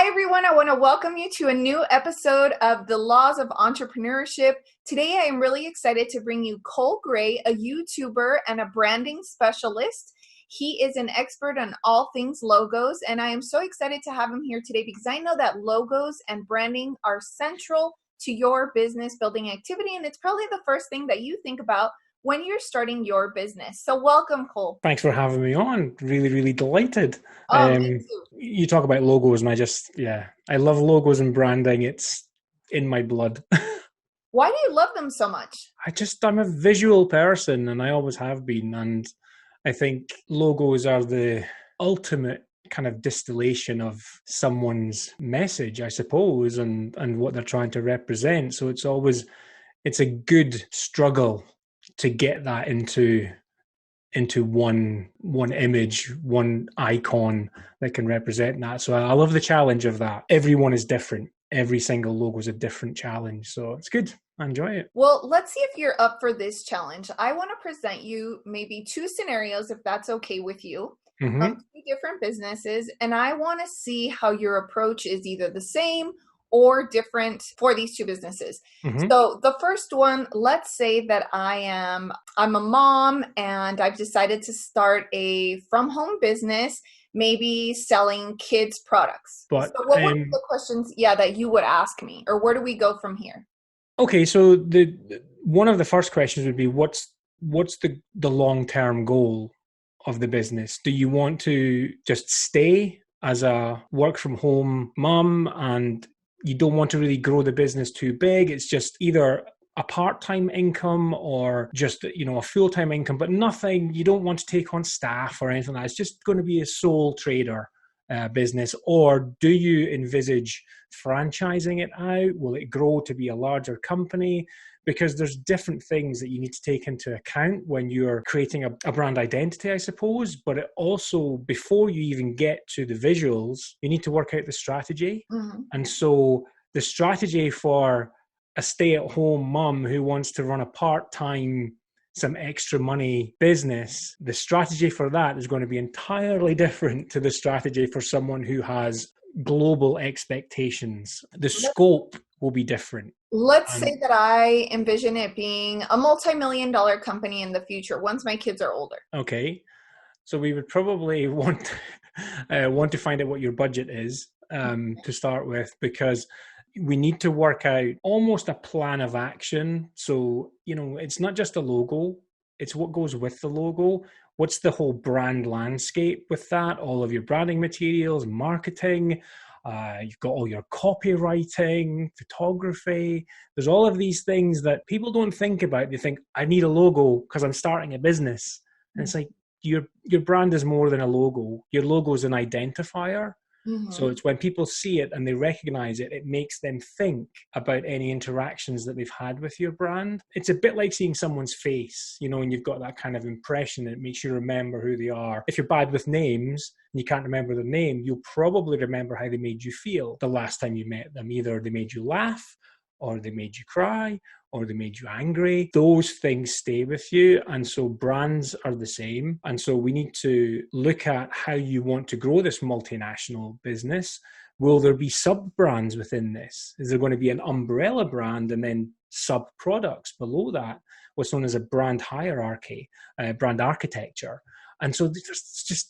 everyone. I want to welcome you to a new episode of The Laws of Entrepreneurship. Today, I am really excited to bring you Cole Gray, a YouTuber and a branding specialist. He is an expert on all things logos, and I am so excited to have him here today because I know that logos and branding are central to your business building activity, and it's probably the first thing that you think about when you're starting your business. So welcome, Cole. Thanks for having me on. Really delighted. Oh, me too. You talk about logos and I love logos and branding. It's in my blood. Why do you love them so much? I'm a visual person and I always have been. And I think logos are the ultimate kind of distillation of someone's message, I suppose, and what they're trying to represent. So it's a good struggle to get that into one image, one icon that can represent that. So I love the challenge of that. Everyone is different. Every single logo is a different challenge. So it's good. I enjoy it. Well, let's see if you're up for this challenge. I want to present you maybe two scenarios, if that's okay with you, of two different businesses. And I want to see how your approach is either the same or different for these two businesses. So the first one, let's say that I'm a mom and I've decided to start a from home business, maybe selling kids products. So what would be the questions, that you would ask me, or where do we go from here? Okay, so one of the first questions would be what's the long-term goal of the business? Do you want to just stay as a work from home mom and you don't want to really grow the business too big? It's just either a part-time income or just, a full-time income, but nothing, you don't want to take on staff or anything like that. It's just going to be a sole trader business. Or do you envisage franchising it out? Will it grow to be a larger company? Because there's different things that you need to take into account when you're creating a brand identity, I suppose. But it also, before you even get to the visuals, you need to work out the strategy. And so the strategy for a stay-at-home mom who wants to run a part-time, some extra money business, the strategy for that is going to be entirely different to the strategy for someone who has global expectations. The scope will be different. Let's say that I envision it being a multi-million-dollar company in the future once my kids are older. Okay. So we would probably want to find out what your budget is to start with, because we need to work out almost a plan of action. So, it's not just a logo, it's what goes with the logo. What's the whole brand landscape with that? All of your branding materials, marketing, you've got all your copywriting, photography. There's all of these things that people don't think about. They think, I need a logo because I'm starting a business. And it's like, your brand is more than a logo. Your logo is an identifier. So it's when people see it and they recognize it, it makes them think about any interactions that they've had with your brand. It's a bit like seeing someone's face, and you've got that kind of impression that makes you remember who they are. If you're bad with names and you can't remember their name, you'll probably remember how they made you feel the last time you met them. Either they made you laugh, or they made you cry, or they made you angry. Those things stay with you. And so brands are the same. And so we need to look at how you want to grow this multinational business. Will there be sub-brands within this? Is there going to be an umbrella brand and then sub-products below that? What's known as a brand hierarchy, brand architecture. And so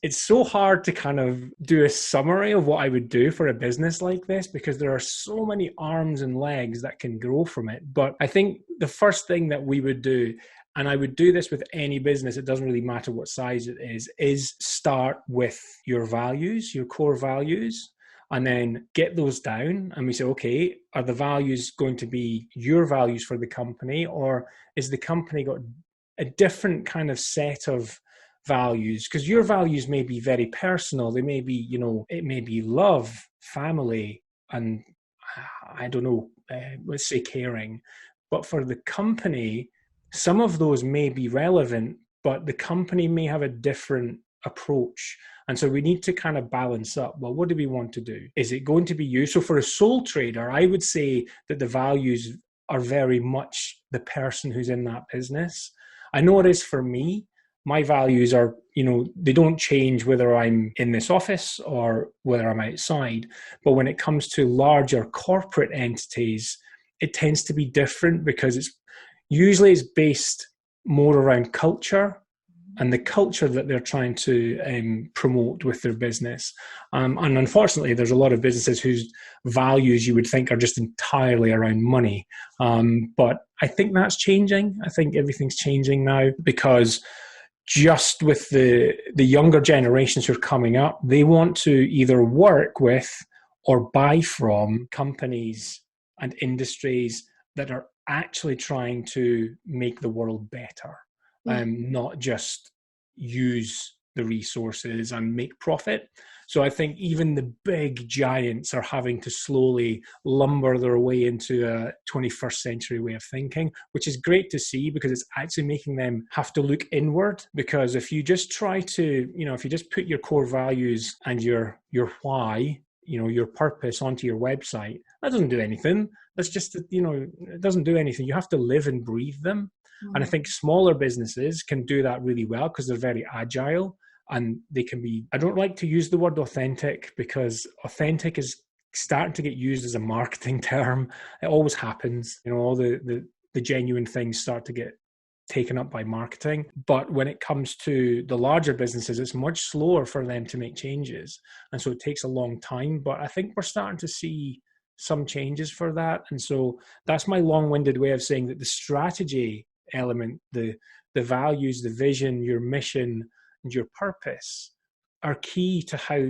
it's so hard to kind of do a summary of what I would do for a business like this, because there are so many arms and legs that can grow from it. But I think the first thing that we would do, and I would do this with any business, it doesn't really matter what size it is start with your values, your core values, and then get those down. And we say, okay, are the values going to be your values for the company, or is the company got a different kind of set of values? Because your values may be very personal. They may be, it may be love, family, and I don't know, let's say caring. But for the company, some of those may be relevant, but the company may have a different approach. And so we need to kind of balance up. Well, what do we want to do? Is it going to be you? So for a sole trader, I would say that the values are very much the person who's in that business. I know it is for me. My values are, they don't change whether I'm in this office or whether I'm outside. But when it comes to larger corporate entities, it tends to be different because it's based more around culture and the culture that they're trying to promote with their business. And unfortunately, there's a lot of businesses whose values you would think are just entirely around money. But I think that's changing. I think everything's changing now because just with the younger generations who are coming up, they want to either work with or buy from companies and industries that are actually trying to make the world better. Not just use the resources and make profit. So I think even the big giants are having to slowly lumber their way into a 21st century way of thinking, which is great to see because it's actually making them have to look inward. Because if you just try to, if you just put your core values and your why, your purpose onto your website, that doesn't do anything. That's just, it doesn't do anything. You have to live and breathe them. And I think smaller businesses can do that really well because they're very agile and they can be, I don't like to use the word authentic because authentic is starting to get used as a marketing term. It always happens. All the genuine things start to get taken up by marketing. But when it comes to the larger businesses, it's much slower for them to make changes. And so it takes a long time. But I think we're starting to see some changes for that. And so that's my long-winded way of saying that the strategy element, the values, the vision, your mission, and your purpose are key to how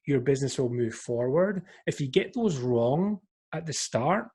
your business will move forward. If you get those wrong at the start,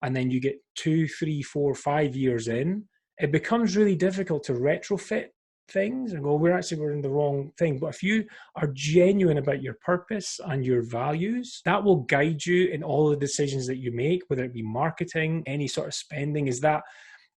and then you get 2, 3, 4, 5 years in, it becomes really difficult to retrofit things and go, we're in the wrong thing. But if you are genuine about your purpose and your values, that will guide you in all the decisions that you make, whether it be marketing, any sort of spending. Is that,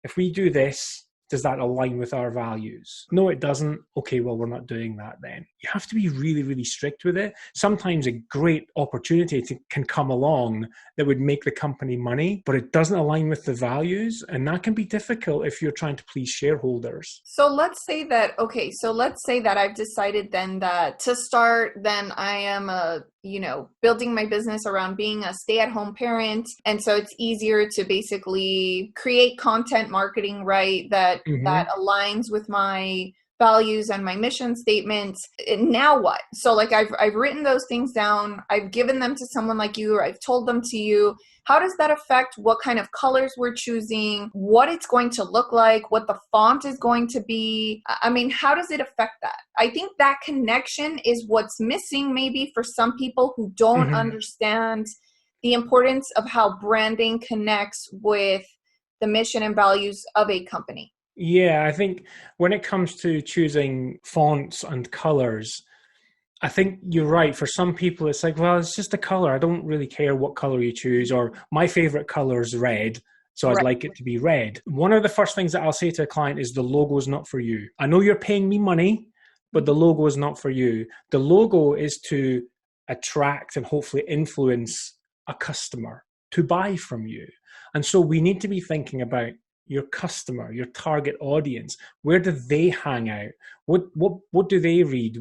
if we do this, does that align with our values? No, it doesn't. Okay, well, we're not doing that then. You have to be really, really strict with it. Sometimes a great opportunity can come along that would make the company money, but it doesn't align with the values. And that can be difficult if you're trying to please shareholders. So let's say that I've decided then that to start, then I am building my business around being a stay-at-home parent. And so it's easier to basically create content marketing, right, that aligns with my values and my mission statement. And now what? So I've written those things down. I've given them to someone like you, or I've told them to you. How does that affect what kind of colors we're choosing, what it's going to look like, what the font is going to be? I mean, how does it affect that? I think that connection is what's missing maybe for some people who don't understand the importance of how branding connects with the mission and values of a company. Yeah, I think when it comes to choosing fonts and colors, I think you're right. For some people, it's like, well, it's just a color. I don't really care what color you choose, or my favorite color is red, so I'd like it to be red. One of the first things that I'll say to a client is the logo is not for you. I know you're paying me money, but the logo is not for you. The logo is to attract and hopefully influence a customer to buy from you. And so we need to be thinking about your customer, your target audience. Where do they hang out? What do they read?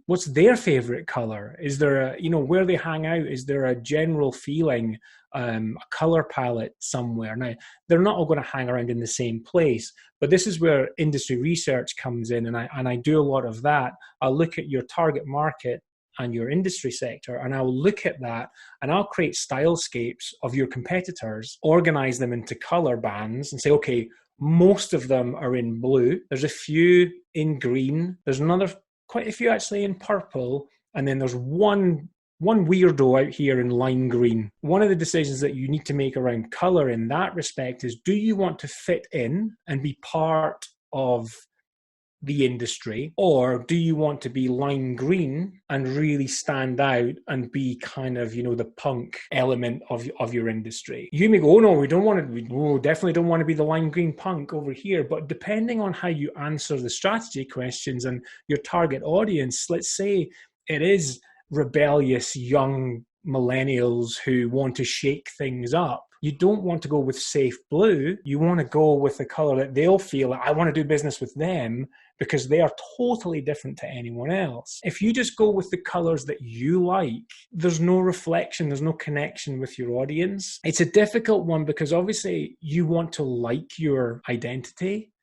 What's their favorite color? Is there where they hang out? Is there a general feeling, a color palette somewhere? Now, they're not all going to hang around in the same place, but this is where industry research comes in, and I do a lot of that. I'll look at your target market and your industry sector, and I'll look at that and I'll create stylescapes of your competitors, organize them into color bands and say, okay, most of them are in blue. There's a few in green. There's quite a few actually in purple. And then there's one weirdo out here in lime green. One of the decisions that you need to make around color in that respect is, do you want to fit in and be part of the industry, or do you want to be lime green and really stand out and be kind of, the punk element of your industry? You may go, oh no, we definitely don't want to be the lime green punk over here. But depending on how you answer the strategy questions and your target audience, let's say it is rebellious young millennials who want to shake things up, you don't want to go with safe blue. You want to go with the color that they'll feel like, I want to do business with them, because they are totally different to anyone else. If you just go with the colors that you like, there's no reflection, there's no connection with your audience. It's a difficult one because obviously you want to like your identity,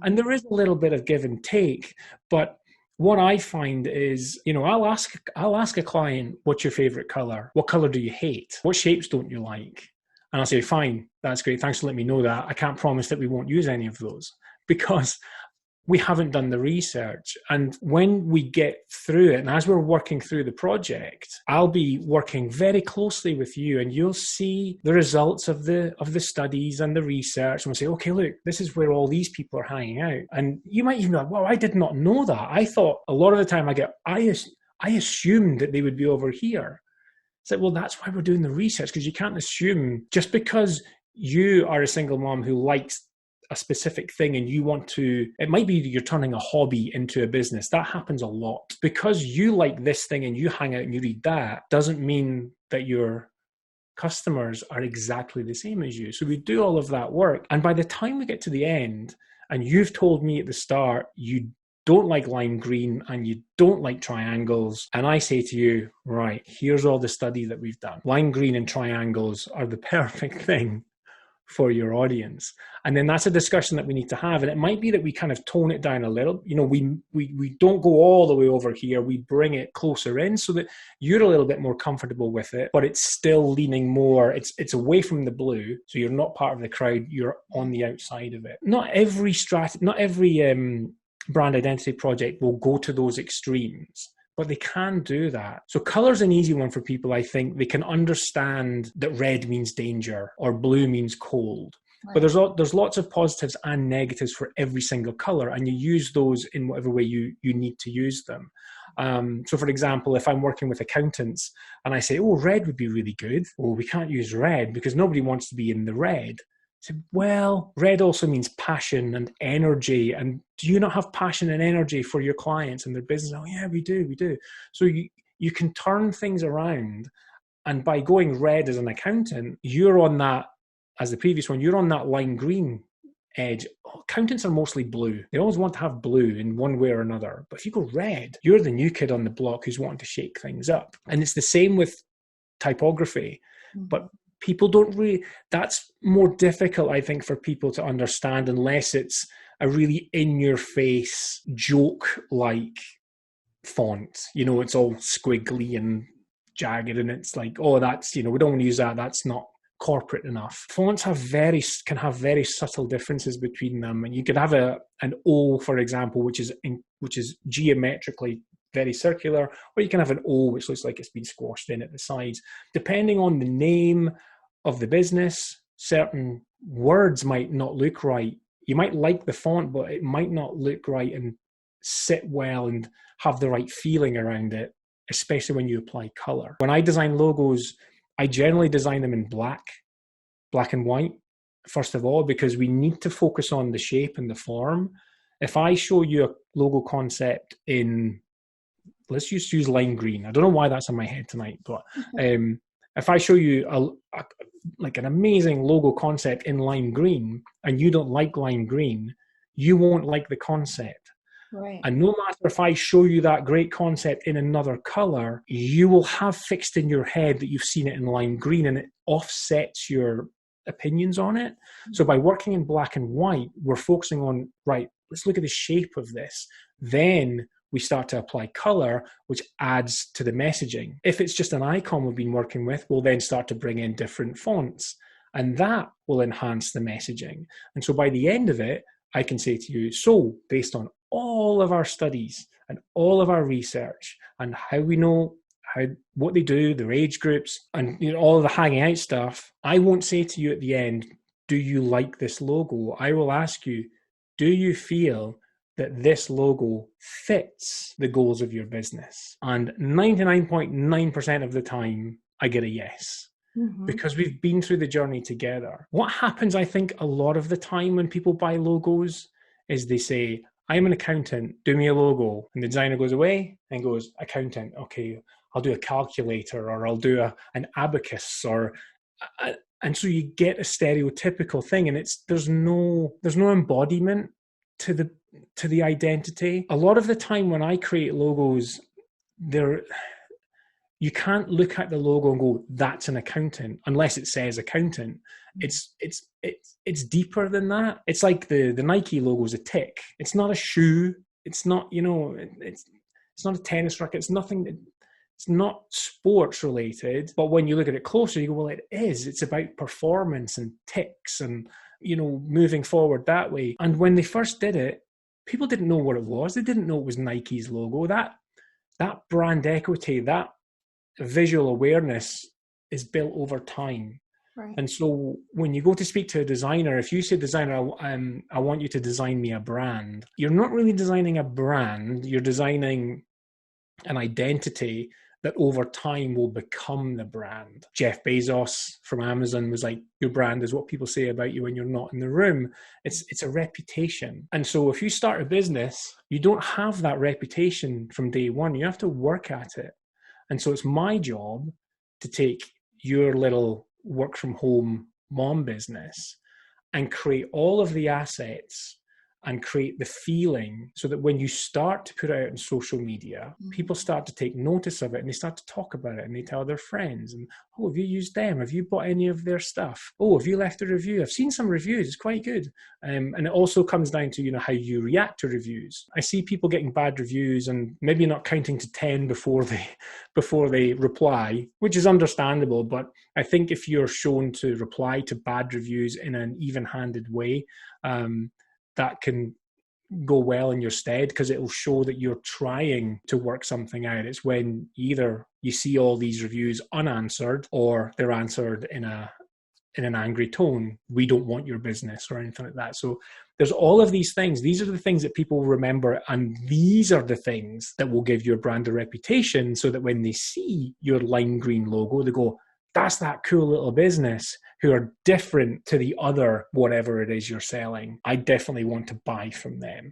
and there is a little bit of give and take, but what I find is, I'll ask a client, what's your favorite color? What color do you hate? What shapes don't you like? And I'll say, fine, that's great. Thanks for letting me know that. I can't promise that we won't use any of those because we haven't done the research. And when we get through it, and as we're working through the project, I'll be working very closely with you, and you'll see the results of the studies and the research. And we'll say, okay, look, this is where all these people are hanging out. And you might even be like, wow, I did not know that. I thought a lot of the time I assumed that they would be over here. It's like, well, that's why we're doing the research, because you can't assume just because you are a single mom who likes a specific thing and you want to, it might be you're turning a hobby into a business. That happens a lot. Because you like this thing and you hang out and you read that doesn't mean that your customers are exactly the same as you. So we do all of that work. And by the time we get to the end, and you've told me at the start, you don't like lime green and you don't like triangles, and I say to you, right, here's all the study that we've done. Lime green and triangles are the perfect thing for your audience. And then that's a discussion that we need to have. And it might be that we kind of tone it down a little. We don't go all the way over here. We bring it closer in so that you're a little bit more comfortable with it, but it's still leaning more, it's away from the blue. So you're not part of the crowd, you're on the outside of it. Not every brand identity project will go to those extremes, but they can do that. So color's an easy one for people. I think they can understand that red means danger or blue means cold. Right. But there's lots of positives and negatives for every single color, and you use those in whatever way you need to use them. So for example, if I'm working with accountants and I say, oh, red would be really good. Oh, we can't use red because nobody wants to be in the red. I say, well, red also means passion and energy. And do you not have passion and energy for your clients and their business? Oh, yeah, we do. So you can turn things around. And by going red as an accountant, you're on that, as the previous one, you're on that lime green edge. Accountants are mostly blue. They always want to have blue in one way or another. But if you go red, you're the new kid on the block who's wanting to shake things up. And it's the same with typography. But people don't really, that's more difficult, I think, for people to understand unless it's a really in-your-face, joke-like font. It's all squiggly and jagged, and it's like, oh, that's, we don't want to use that. That's not corporate enough. Fonts can have very subtle differences between them. And you could have an O, for example, which is geometrically very circular, or you can have an O which looks like it's been squashed in at the sides. Depending on the name of the business, certain words might not look right. You might like the font, but it might not look right and sit well and have the right feeling around it, especially when you apply color. When I design logos, I generally design them in black and white, first of all, because we need to focus on the shape and the form. If I show you a logo concept in, let's just use lime green. I don't know why that's in my head tonight, but if I show you like an amazing logo concept in lime green and you don't like lime green, you won't like the concept. Right. And no matter if I show you that great concept in another color, you will have fixed in your head that you've seen it in lime green, and it offsets your opinions on it. So by working in black and white, we're focusing on, right, let's look at the shape of this. Then we start to apply color, which adds to the messaging. If it's just an icon we've been working with, we'll then start to bring in different fonts, and that will enhance the messaging. And so by the end of it, I can say to you, so based on all of our studies and all of our research and how we know what they do, their age groups, and all of the hanging out stuff, I won't say to you at the end, do you like this logo? I will ask you, do you feel that this logo fits the goals of your business? And 99.9% of the time, I get a yes. Because we've been through the journey together. What happens, I think, a lot of the time when people buy logos is they say, I'm an accountant, do me a logo. And the designer goes away and goes, accountant, okay, I'll do a calculator, or I'll do an abacus, and so you get a stereotypical thing, and there's no embodiment to the identity. A lot of the time when I create logos, you can't look at the logo and go, that's an accountant, unless it says accountant. It's deeper than that. It's like the Nike logo is a tick. It's not a shoe. It's not, it's not a tennis racket. It's nothing. It's not sports related. But when you look at it closer, you go, well, it is. It's about performance and ticks and, moving forward that way. And when they first did it, people didn't know what it was. They didn't know it was Nike's logo. That brand equity, that visual awareness is built over time. Right. And so when you go to speak to a designer, if you say, designer, I want you to design me a brand, you're not really designing a brand. You're designing an identity that over time will become the brand. Jeff Bezos from Amazon was like, your brand is what people say about you when you're not in the room. It's a reputation. And so if you start a business, you don't have that reputation from day one. You have to work at it. And so it's my job to take your little work from home mom business and create all of the assets and create the feeling so that when you start to put it out on social media, people start to take notice of it and they start to talk about it and they tell their friends, and, oh, have you used them? Have you bought any of their stuff? Oh, have you left a review? I've seen some reviews. It's quite good. And it also comes down to, how you react to reviews. I see people getting bad reviews and maybe not counting to 10 before they reply, which is understandable. But I think if you're shown to reply to bad reviews in an even-handed way, that can go well in your stead, because it will show that you're trying to work something out. It's when either you see all these reviews unanswered or they're answered in an angry tone. We don't want your business or anything like that. So there's all of these things. These are the things that people remember, and these are the things that will give your brand a reputation, so that when they see your lime green logo, they go, that's that cool little business who are different to the other whatever it is you're selling. I definitely want to buy from them.